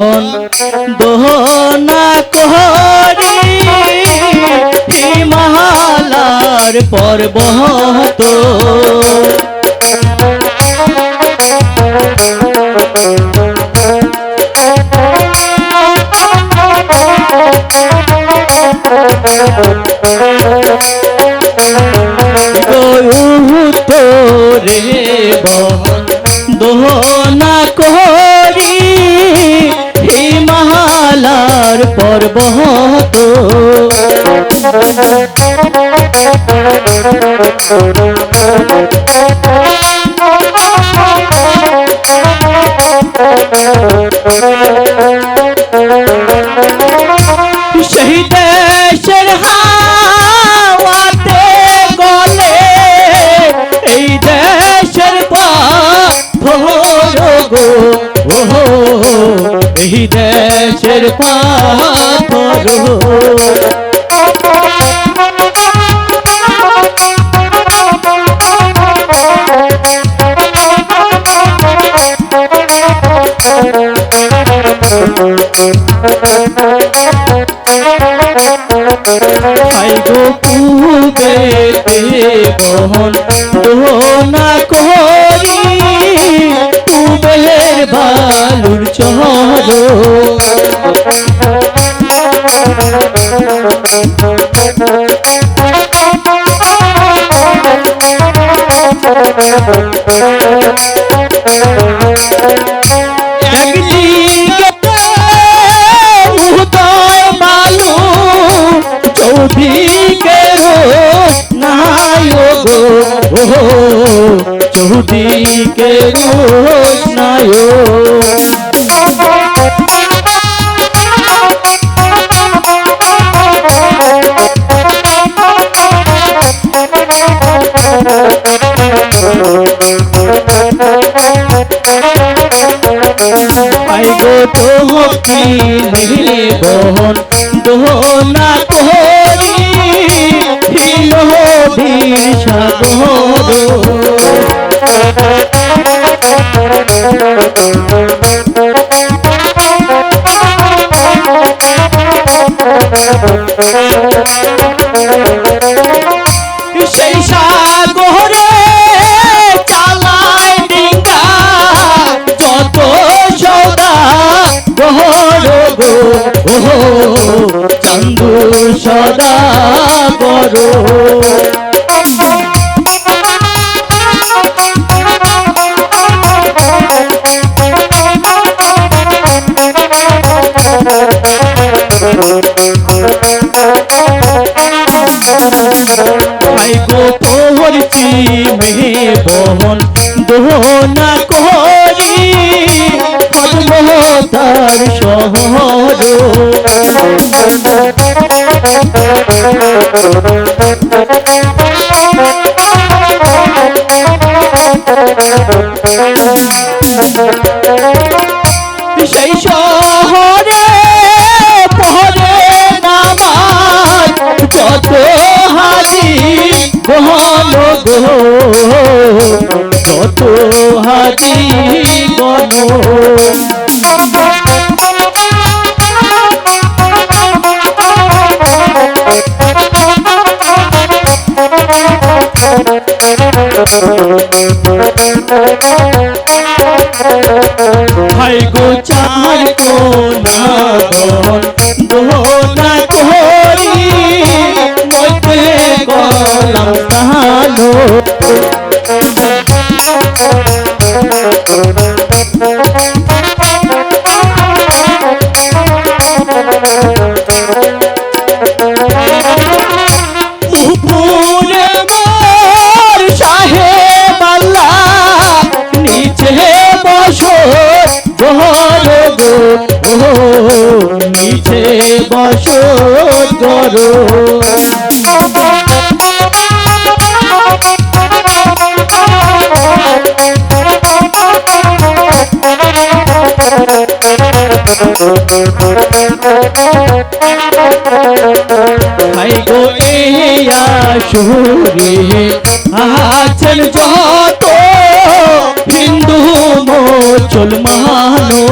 দোহনা করি হিমালয়ের পর্বত তোরে দোহনা করি হিমালয়ের পর্বত সেই দেশের হাওয়াতে গলে এই দেশের পাথর গো এই দেশের পাথর বহন দোহনা করি কুবের বালুর চর চৌদিকে রোশনায় পাইগো তোহকিলে বহন দোহনা করি হিলোভীর সাগর সেই সাগরে চালায় ডিঙ্গা যত সদা গহর গো চান্দু সদা বড় বহন দোহনা করি পদ্মতার শহর সেই শহরে পরে নামাজ যত হাজি বহন গো যত হাজি গণ ভাই গো চার কোনা বহন দোহনা করি মধ্যে গলাম তাহানো উপরে মোর সাহেব আল্লাহ নিচে বসো ঘর গো নিচে বসো ঘর ভাই গো সুরে আছেন যত হিন্দু মুসলমানো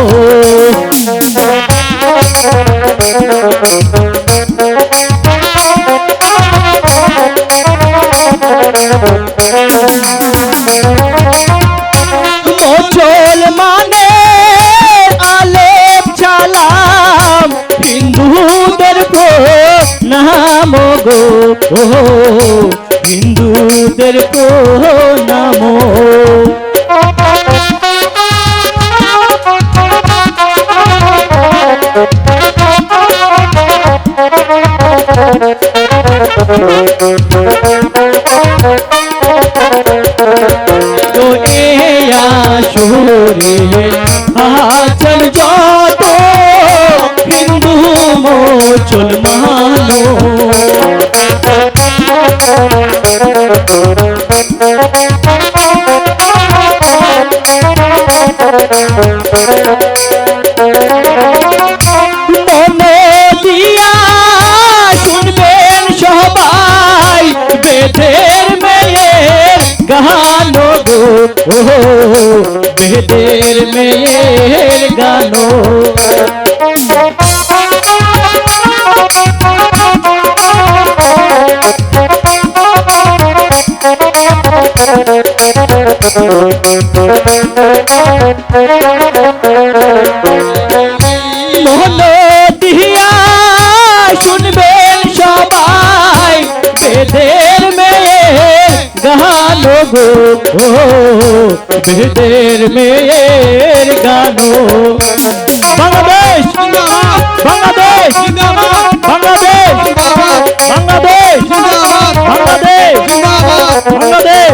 মনে দিয়া শুনবেন সবাই বেদের মেয়ের গান গো, বেদের মেয়ের গান। মন দিয়া শুনবেন সবাই বেদের মেয়ের গান গো, বেদের মেয়ের গান। বাংলাদেশ বাংলাদেশ বাংলাদেশ বাংলাদেশ বাংলাদেশ বাংলাদেশ।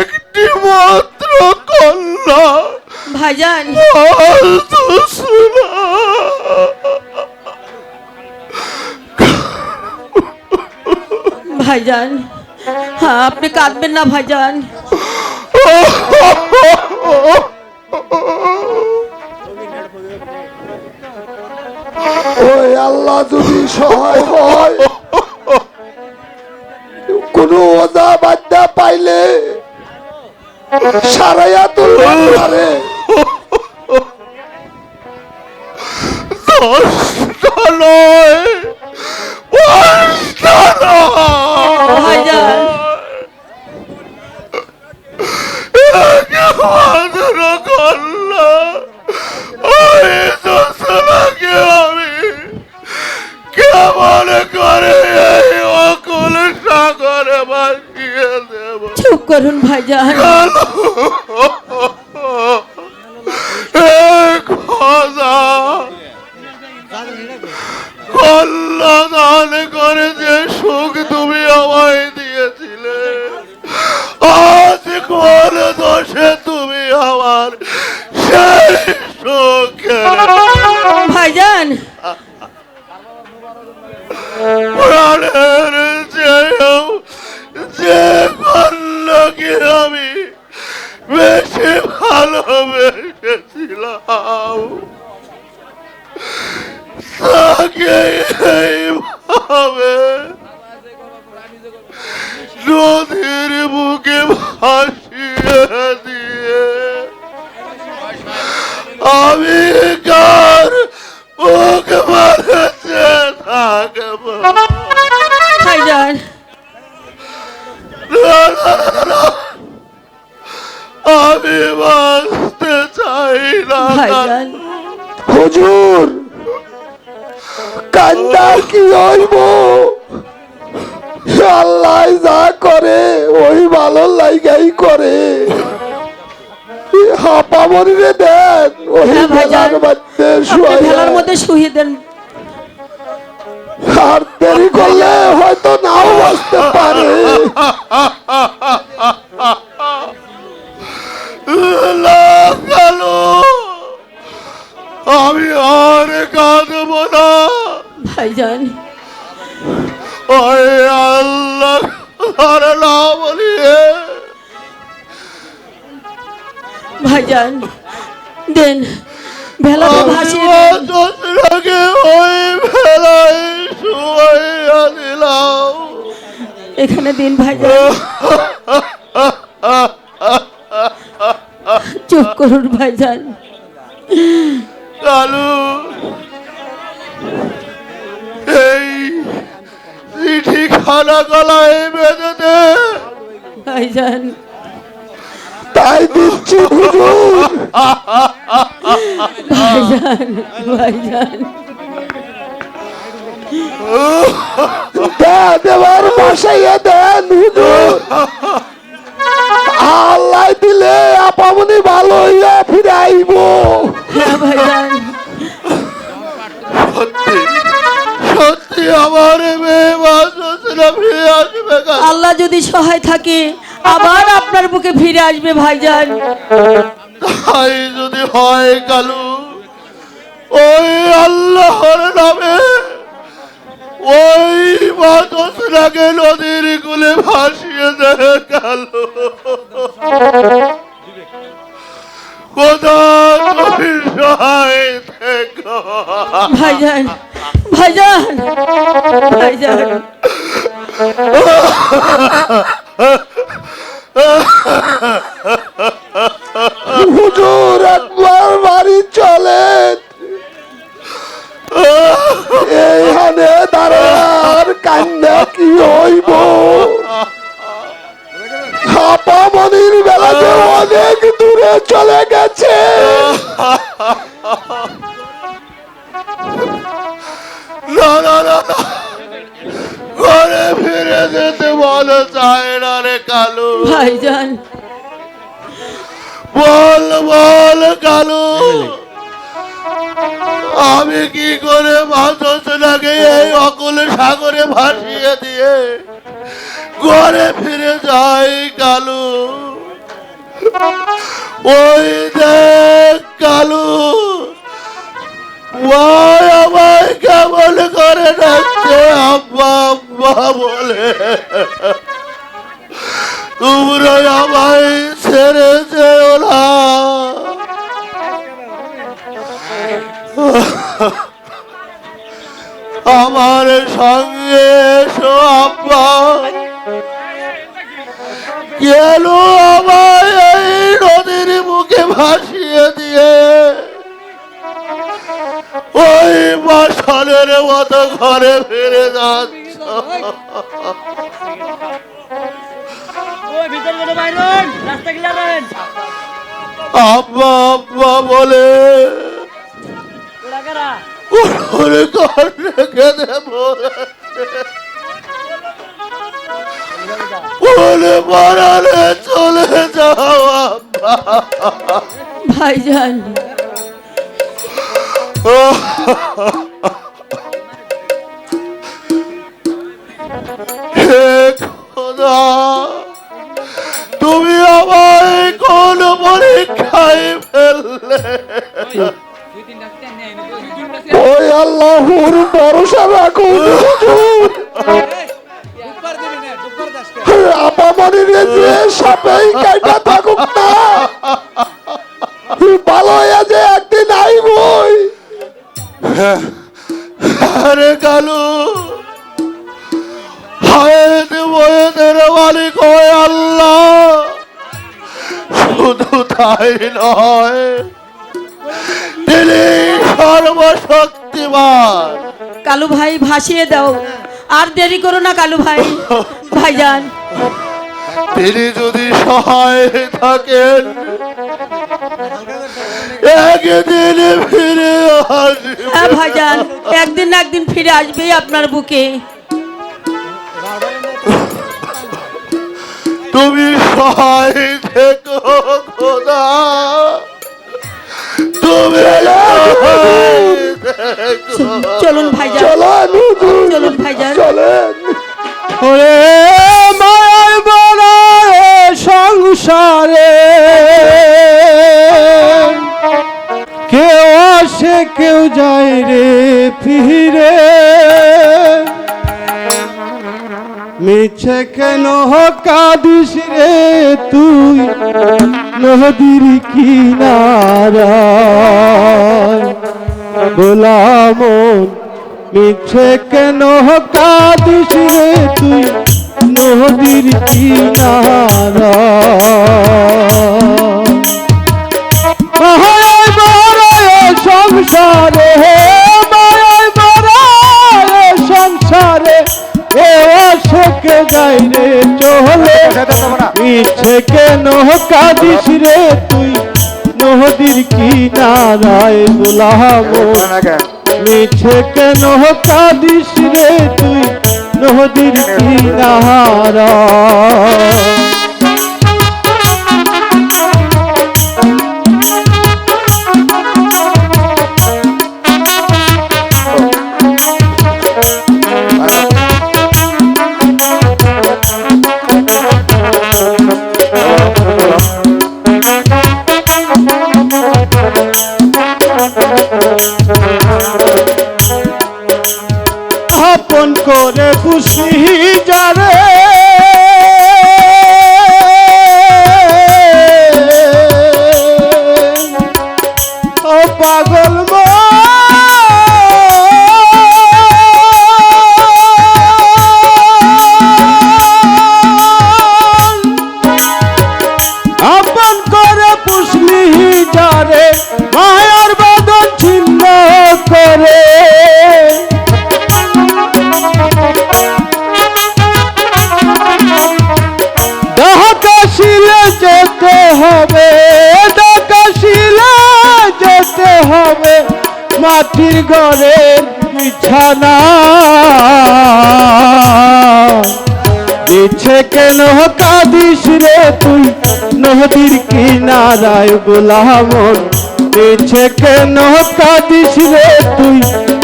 একটি মাত্র কন্যা ভাইজান, ভাইজান, হ্যাঁ আপনি কাঁদবেন না ভাইজান। ওই আল্লাহ যদি সহায় হয়, কোনো ওদা বাদ্যা পাইলে সারাইয়া তুলতে পারে। ভাইজান, আমি কেমন করে এই অকুল সাগরে ভাসিয়ে দেব। চুপ করুন ভাইজান। কল্যাণ করে যে সুখ তুমি আমায় দিয়েছিলে, আজ কোন দোষে তুমি আমার সেই সুখ ভাইজান, প্রাণের চেয়েও যে কন্যাকে আমি বেশি ভালোবেসেছিলাম তাকে এইভাবে নদীর বুকে ভাসিয়ে দিয়ে আমি কার মুখ মারতে থাকবো। ভাইজান, আমি বাঁচতে চাই না। ভাইজান, হুজুর কান্দা কি হইব, আল্লাহ যা করে ওই ভালো লাইগাই করে। হাঁপামরিরে দেন ওই হ্যাঁ ভাইজান, ভেলার মধ্যে আপনি ভেলার মধ্যে শুয়ে দেন। আর দেরি করলে হয়তো নাও বাঁচতে পারে। আমি আর কাঁদব না। ভাইজান, ওই আল্লাহ না বলিয়ে ভাইজান দেন, ভেলাটা ভাসিয়ে দেন। ওই ভেলায় শুয়াইয়া দিলাম। এখানে দিন ভাইজান। চুপ করুন ভাইজান। কালু এই চিঠি খানা গলায় বেঁধে দে। ভাইজান, তাই দিচ্ছি হুজুর। ভাইজান, ভাইজান দেবার বাসাইয়া দেন হুজুর। আল্লাহ দিলে আপামনি ভালো হইয়া ফিরে আইব। হ্যাঁ ভাইজান, সত্যি সত্যি আমার মেয়ে বাঁচা ফিরে আসবে। আল্লাহ যদি সহায় থাকে আবার আপনার বুকে ফিরে আসবে ভাইজান। তাই যদি হয় কালু, ওই আল্লাহর নামে ওই মাতসরাকে নদীর কুলে ভাসিয়ে দেয় কালু। কোথাও তুমি সহায় থেকো। ভাইজান ভাইজান ভাইজান হুজুর একবার বাড়ি চলেন, এইখানে দাঁড়ার কান্না কি হইব? আপামনির বেলাতে অনেক দূরে চলে গেছে। না না না না, ঘরে ফিরে যেতে বলে চায় না রে কালু। ভাইজান বল বল কালু, আমি কি করে মাছটাকে এই অকুল সাগরে ভাসিয়ে দিয়ে ঘরে ফিরে যাই কালু? ওই দেখ কালু, ভাই আমায় কেমন করে ডাকছে আব্বা আব্বা বলে। তোমরা আমায় ছেড়ে যেও না। আমার সঙ্গে এসো আব্বা। কেন আমায় এই নদীর মুখে ভাসিয়ে দিয়ে ওই মাসালের মতো ঘরে ফিরে যাচ্ছ? আব্বা আব্বা বলে ওরে ঘর রেখে দেবো, ওরে মারালে চলে যাও আব্বা। ভাইজান হে খোদা, তুমি আমায় কোন পরীক্ষায় ফেললে? ওই আল্লাহর ভরসা রাখুন হুজুর। আপামনির যে সাপেই কাটা থাকুক না, ভালো হয়ে যে একদিন আইবই। আরে কালু, হায়েত বয়েদের মালিক হয় আল্লাহ। শুধু তাই নয়, তিনি সর্বশক্তিমান। কালু ভাই ভাসিয়ে দাও, আর দেরি করো না কালু ভাই। ভাইজান তিনি যদি সহায় থাকেন, একদিন ফিরে আসবে। হ্যাঁ ভাইজান, একদিন না একদিন ফিরে আসবেই আপনার বুকে। তুমি সহায় থেকো খোদা, তুমি সহায় থেকো। চলুন ভাইজান, চলুন ভাইজান। ওরে মায় বড়ায় সংসারে কেউ আসে কেউ যায় রে ফিরে, মিছে কেন কাঁদিস রে তুই নদীর কিনারায়? গোলাম মিছে কেন কাঁদিস রে তুই নদীর কিনারায়? সংসারে মায় বড়ায় সংসারে এ আশকে যাই রে চলে, ইচ্ছে কেন কাঁদিস রে তুই নদীর কিনারায়? গোলাম মিছে কেন কাঁদিস রে তুই নদীর কিনারায়? হবে আকাশিলা যেতে হবে মাটির ঘরের বিছানা ইচ্ছে কেন কাঁদিস রে তুই নদীর কিনারায় গোলামন ইচ্ছে কেন কাঁদিস রে তুই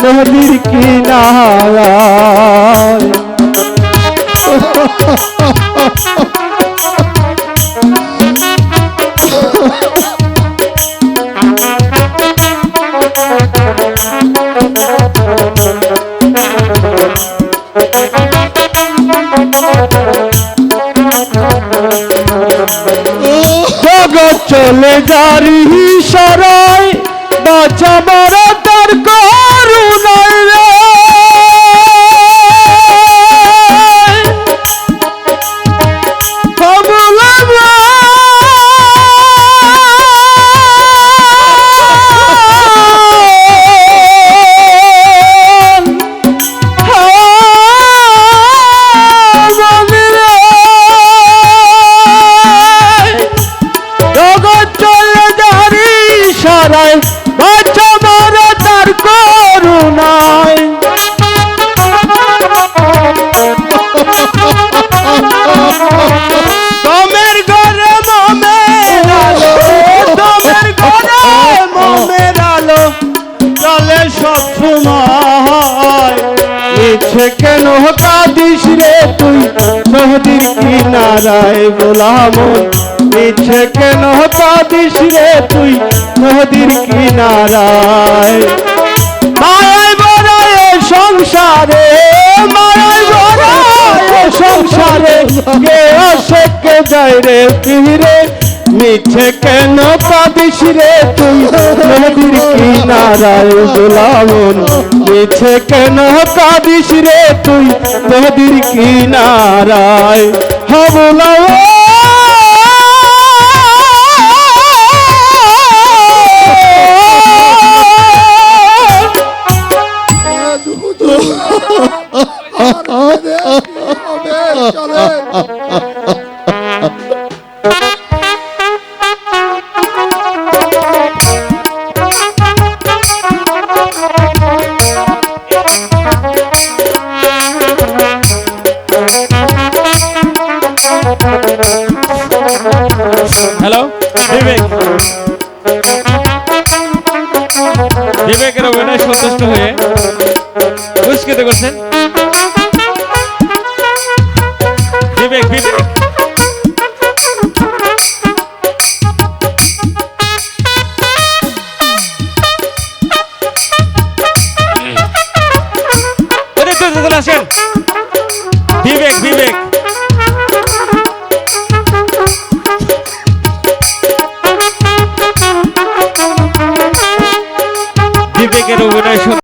নদীর কিনারায় জগৎ চলে যারি সরাই বাঁচা মারা তার করুণায় রে ইচ্ছে কেন কাঁদিস রে তুই নদীর কিনারায় গোলামন ইচ্ছে কেন কাঁদিস রে তুই নদীর কিনারায় মায়ায় বড়ায় সংসারে মায়ায় বড়ায় সংসারে কে আসে কে যায় রে ফিরে মিছে কেন কাঁদিস রে তুই নদীর কিনারায় গোলামন মিছে কেন কাঁদিস রে তুই নদীর কিনারায় হাবলা হ্যালো বিবেক বিবেকের অভিনয় সন্তুষ্ট হয়ে পুরস্কৃত করছেন বিবেক বিবেক আসেন